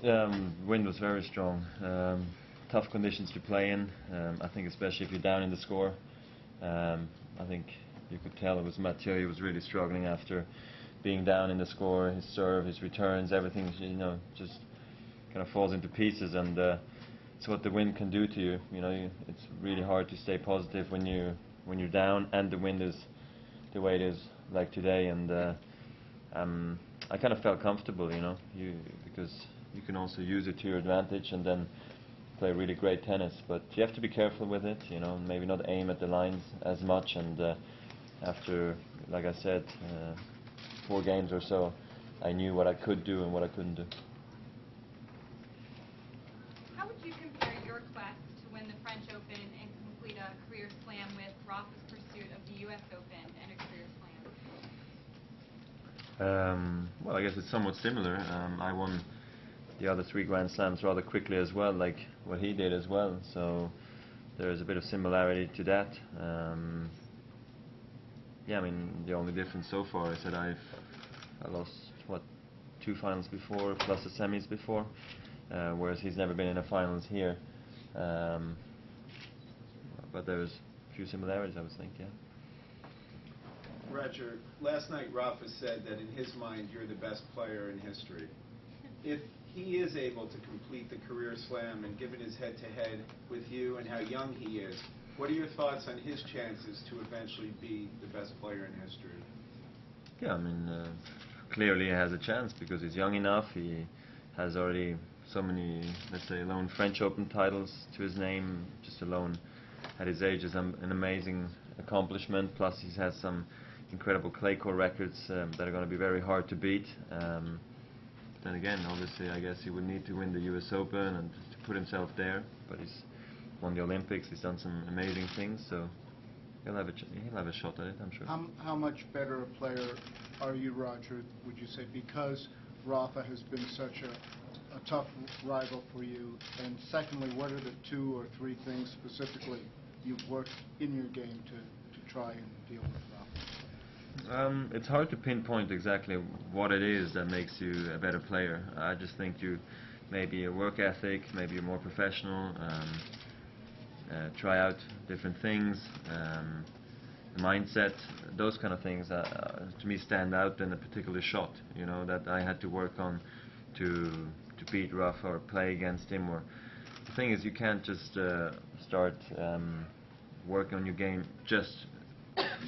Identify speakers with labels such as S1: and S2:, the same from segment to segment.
S1: Wind was very strong. Tough conditions to play in. I think especially if you're down in the score. I think you could tell it was Mathieu. He was really struggling after being down in the score. His serve, his returns, everything, just kind of falls into pieces. And it's what the wind can do to you. It's really hard to stay positive when you're down, and the wind is the way it is, like today. And I kind of felt comfortable, because you can also use it to your advantage and then play really great tennis. But you have to be careful with it, maybe not aim at the lines as much. And after, like I said, 4 games or so, I knew what I could do and what I couldn't do.
S2: How would you compare your quest to win the French Open and complete a career slam with Rafa's pursuit of the US Open and a career slam?
S1: Well, I guess it's somewhat similar. I won the other 3 Grand Slams rather quickly as well, like what he did as well. So there's a bit of similarity to that. Yeah, I mean, the only difference so far is that I lost, 2 finals before, plus the semis before, whereas he's never been in a finals here. But there's a few similarities, I would think, yeah.
S3: Roger, last night Rafa said that in his mind you're the best player in history. If he is able to complete the career slam, and given his head-to-head with you and how young he is, what are your thoughts on his chances to eventually be the best player in history?
S1: Yeah, I mean, clearly he has a chance because he's young enough. He has already so many, let's say, alone French Open titles to his name. Just alone at his age is an amazing accomplishment. Plus he has some incredible clay court records that are going to be very hard to beat. Then again, obviously, I guess he would need to win the US Open and to put himself there. But he's won the Olympics. He's done some amazing things, so he'll have a shot at it, I'm sure.
S4: How much better a player are you, Roger, would you say, because Rafa has been such a tough rival for you? And secondly, what are the 2 or 3 things specifically you've worked in your game to try and deal with Rafa?
S1: It's hard to pinpoint exactly what it is that makes you a better player. I just think you maybe your work ethic, maybe you're more professional, try out different things, mindset, those kind of things to me stand out in a particular shot, that I had to work on to beat Rafa or play against him. Or the thing is, you can't just start working on your game just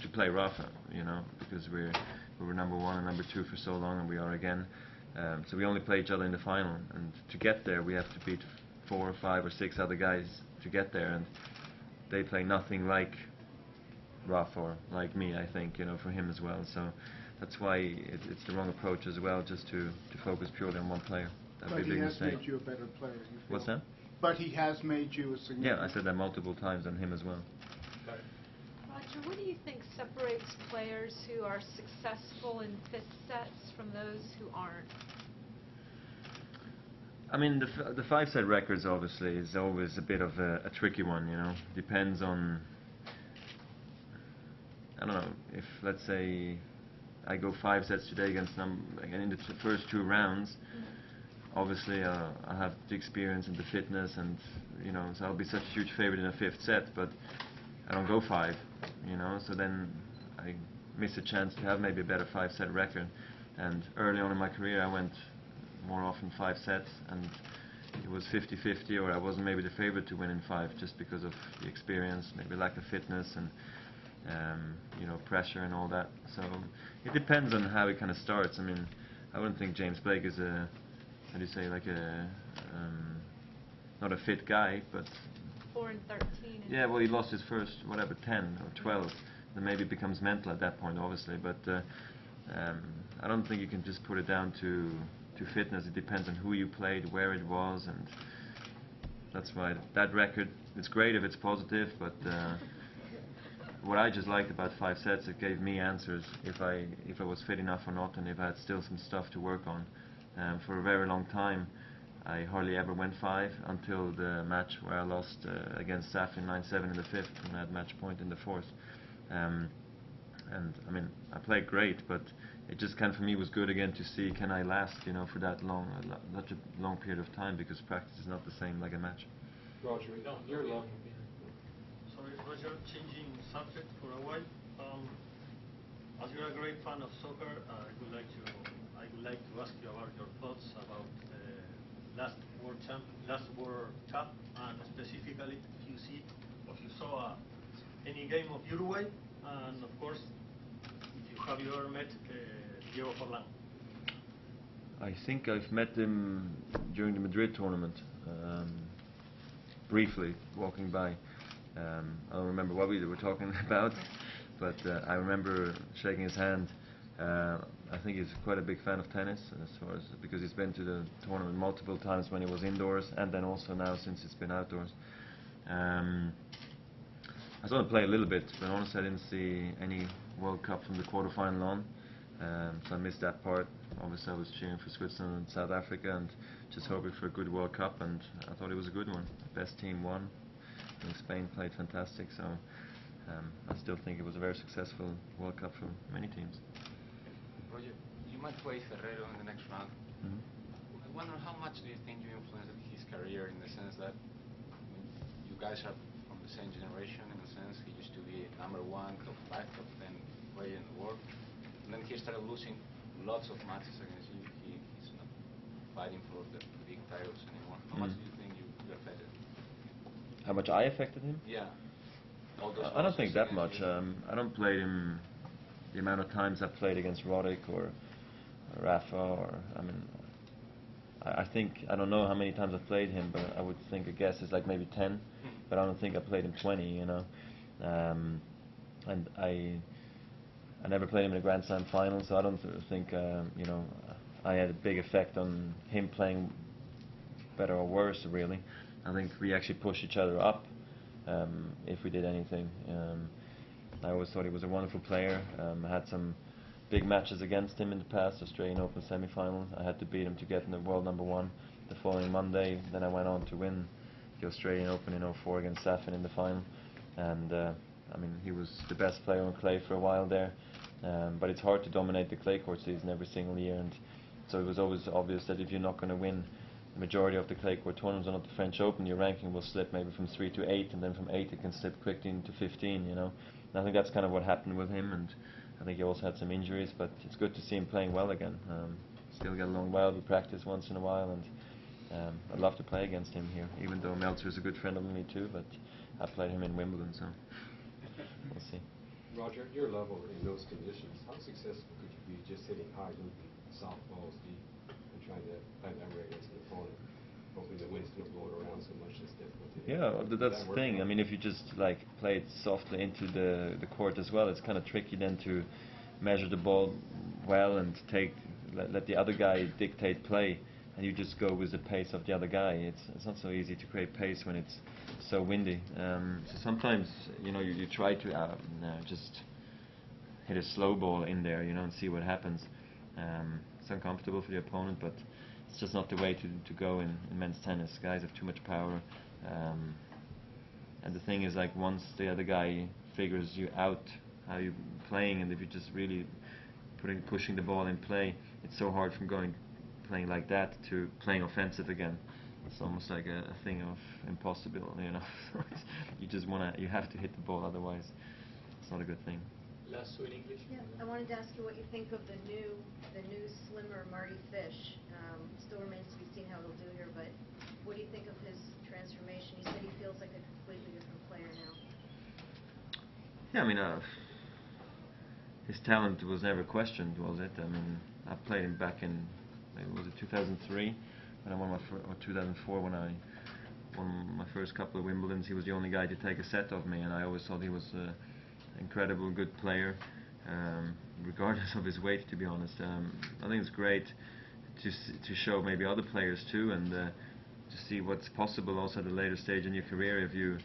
S1: to play Rafa, because we were number 1 and number 2 for so long, and we are again. So we only play each other in the final, and to get there we have to beat 4 or 5 or 6 other guys to get there, and they play nothing like Rafa or like me, I think, for him as well. So that's why it's the wrong approach as well, just to focus purely on one player. That would be a big mistake.
S4: But he has made you a better player, you feel?
S1: What's that?
S4: But he has made you a significant...
S1: Yeah, I said that multiple times on him as well.
S5: Roger, what do you think separates players who are successful in 5th sets from those who aren't?
S1: I mean, the 5-set records obviously is always a bit of a tricky one, Depends on, I don't know, if let's say I go 5 sets today against in the first 2 rounds, obviously I have the experience and the fitness, and so I'll be such a huge favorite in a 5th set, but I don't go 5, so then I miss a chance to have maybe a better 5-set record. And early on in my career I went more often 5 sets, and it was 50-50, or I wasn't maybe the favorite to win in 5 just because of the experience, maybe lack of fitness, and pressure and all that. So it depends on how it kind of starts. I mean, I wouldn't think James Blake is a, how do you say, like a not a fit guy, but
S5: 4 and 13.
S1: Yeah, well, he lost his first 10 or 12. Then maybe it becomes mental at that point, obviously. But I don't think you can just put it down to fitness. It depends on who you played, where it was, and that's why that record, it's great if it's positive, but what I just liked about 5 sets, it gave me answers if I was fit enough or not, and if I had still some stuff to work on. For a very long time I hardly ever went 5 until the match where I lost against Saf in 9-7 in the 5th, and I had match point in the 4th. and I mean I played great, but it just kind of for me was good again to see can I last, you know, for that long, such a long period of time, because practice is not the same like a match.
S6: Roger, your love.
S7: Sorry, Roger, changing subject for a while. As you're a great fan of soccer, I would like to ask you about your thoughts about last World Cup, and specifically if you saw any game of Uruguay, and of course, have you ever met Diego Forlán?
S1: I think I've met him during the Madrid tournament, briefly, walking by. I don't remember what we were talking about, but I remember shaking his hand. I think he's quite a big fan of tennis, as far as because he's been to the tournament multiple times when he was indoors, and then also now since it's been outdoors. I saw him play a little bit, but honestly I didn't see any World Cup from the quarterfinal on, so I missed that part. Obviously I was cheering for Switzerland and South Africa and just hoping for a good World Cup, and I thought it was a good one. The best team won. I think Spain played fantastic, so I still think it was a very successful World Cup for many teams.
S8: Roger, you might play Ferrero in the next round. I wonder how much do you think you influenced his career, in the sense that you guys are from the same generation, in a sense. He used to be #1, top 5, top 10 player in the world, and then he started losing lots of matches against you. He's not fighting for the big titles anymore. How much do you think you affected?
S1: How much I affected him?
S8: Yeah.
S1: I don't think that much. I don't play him the amount of times I played against Roddick or Rafa, or I mean, I think I don't know how many times I've played him, but I would think a guess is like maybe 10. But I don't think I played him 20. You know, and I never played him in a Grand Slam final, so I don't think you know, I had a big effect on him playing better or worse. Really, I think we actually pushed each other up. If we did anything, I always thought he was a wonderful player. I had some big matches against him in the past. Australian Open semi-final, I had to beat him to get in the world #1 the following Monday. Then I went on to win the Australian Open in '04 against Safin in the final, and I mean, he was the best player on clay for a while there, but it's hard to dominate the clay court season every single year, and so it was always obvious that if you're not going to win the majority of the clay court tournaments, and not the French Open, your ranking will slip maybe from 3 to 8, and then from 8 it can slip quickly into 15, you know. And I think that's kind of what happened with him, and I think he also had some injuries, but it's good to see him playing well again. Still get along well, we practice once in a while, and I'd love to play against him here, even though Meltzer is a good friend of me too, but I played him in Wimbledon, so we'll see.
S6: Roger, your level in those conditions, how successful could you be just hitting high, loopy, soft balls deep, and trying to find that way against an opponent, hoping the wind's going to blow it around so much it's difficult to hit?
S1: Yeah, that's the thing. I mean, if you just like play it softly into the court as well, it's kind of tricky then to measure the ball well and let the other guy dictate play, and you just go with the pace of the other guy. It's not so easy to create pace when it's so windy. So sometimes, you know, you try to just hit a slow ball in there, you know, and see what happens. It's uncomfortable for the opponent, but it's just not the way to go in men's tennis. Guys have too much power, and the thing is, like, once the other guy figures you out how you're playing, and if you're just really pushing the ball in play, it's so hard from playing like that to playing offensive again. It's almost like a thing of impossibility, you know. You have to hit the ball, otherwise it's not a good thing.
S6: Last two in English.
S9: Yeah, I wanted to ask you what you think of the new slimmer Mardy Fish. Still remains to be seen how he'll do here, but what do you think of his transformation? He said he feels like a completely different player now.
S1: Yeah, I mean, his talent was never questioned, was it? I mean, I played him back in, maybe was it 2003, when I won or 2004 when I won my first couple of Wimbledons. He was the only guy to take a set of me, and I always thought he was an incredible good player, regardless of his weight, to be honest. I think it's great to show maybe other players too, and to see what's possible also at a later stage in your career if you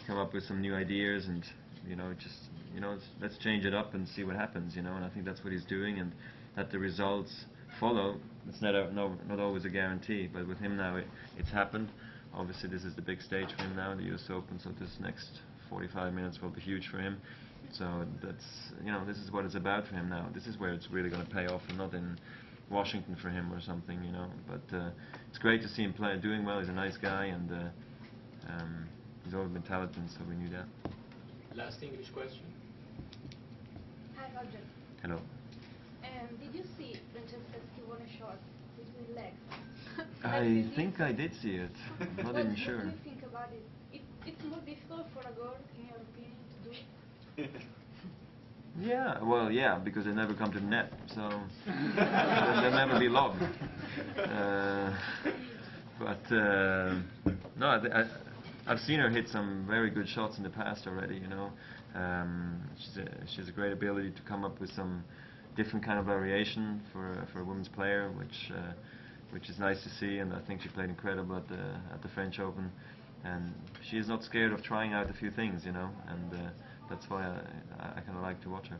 S1: come up with some new ideas, and let's change it up and see what happens, and I think that's what he's doing, and that the results follow. It's not always a guarantee, but with him now it's happened. Obviously this is the big stage for him now, the US Open, so this next 45 minutes will be huge for him. So that's this is what it's about for him now. This is where it's really going to pay off, and not in Washington for him or something, But it's great to see him doing well. He's a nice guy, and he's always been talented, so we knew that.
S10: Last English question.
S11: Hi, Roger.
S1: Hello.
S11: Did you see Franceschi won a shot between legs?
S1: I think I did see it. I'm not even sure.
S11: What do you think about it? It's more difficult for a girl, in your opinion, to do it?
S1: Yeah, well, yeah, because they never come to the net, so they'll never be lobbed. No, I've seen her hit some very good shots in the past already. She has a great ability to come up with some different kind of variation for a women's player, which is nice to see. And I think she played incredible at the French Open, and she is not scared of trying out a few things, and that's why I kind of like to watch her.